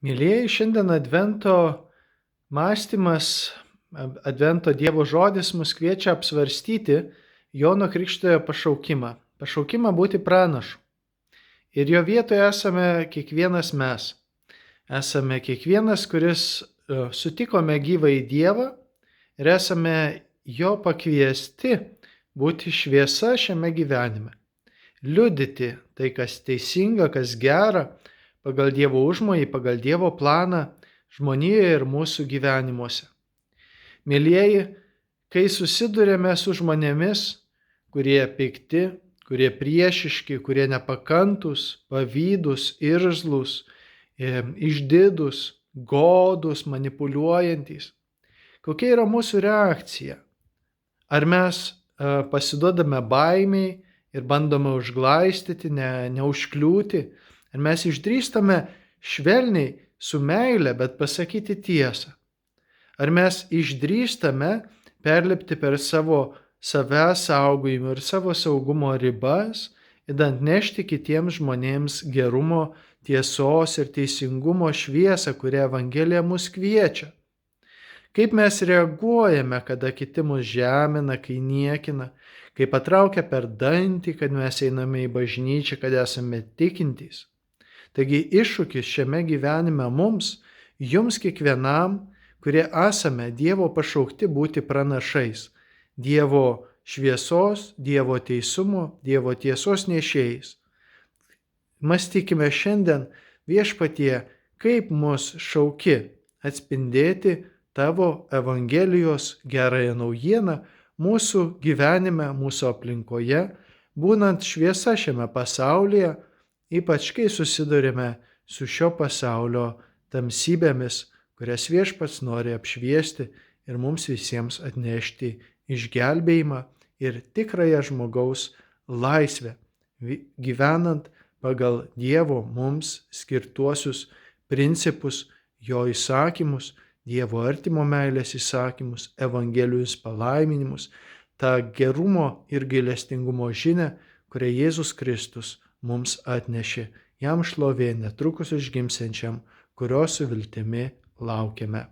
Mėlyjeji, šiandien Advento mąstymas, Advento Dievo žodis mus kviečia apsvarstyti Jono Krikštytojo pašaukimą. Pašaukimą būti pranašu. Ir jo vietoje esame kiekvienas mes. Esame kiekvienas, kuris sutikome gyvąjį Dievą ir esame jo pakviesti būti šviesa šiame gyvenime. Liudyti tai, kas teisinga, kas gera, pagal Dievo užmojį, pagal Dievo planą žmonijoje ir mūsų gyvenimuose. Mėlyjeji, kai susidurėme su žmonėmis, kurie pikti, kurie priešiški, kurie nepakantus, pavydus, irzlus, išdidus, godus, manipuliuojantys, kokia yra mūsų reakcija? Ar mes pasiduodame baimiai ir bandome užglaistyti, neužkliūti? Ar mes išdrįstame švelniai, su meile, bet pasakyti tiesą? Ar mes išdrįstame perlipti per savo savęs saugojimo ir savo saugumo ribas, idant nešti kitiems žmonėms gerumo, tiesos ir teisingumo šviesą, kurią Evangelija mus kviečia? Kaip mes reaguojame, kada kiti mus žemina, kai niekina, kai patraukia per dantį, kad mes einame į bažnyčią, kad esame tikintys? Taigi iššūkis šiame gyvenime mums, jums kiekvienam, kurie esame Dievo pašaukti būti pranašais, Dievo šviesos, Dievo teisumo, Dievo tiesos nešėjais. Mąstykime šiandien, Viešpatie, kaip mus šauki atspindėti tavo Evangelijos gerąją naujieną mūsų gyvenime, mūsų aplinkoje, būnant šviesa šiame pasaulyje, ypač kai susidurime su šio pasaulio tamsybėmis, kurias Viešpats nori apšviesti ir mums visiems atnešti išgelbėjimą ir tikrąją žmogaus laisvę, gyvenant pagal Dievo mums skirtuosius principus, jo įsakymus, Dievo artimo meilės įsakymus, Evangelijos palaiminimus, tą gerumo ir gailestingumo žinią, kurią Jėzus Kristus mums atnešė. Jam šlovė netrukus užgimsiančiam, kurios su viltimi laukiame.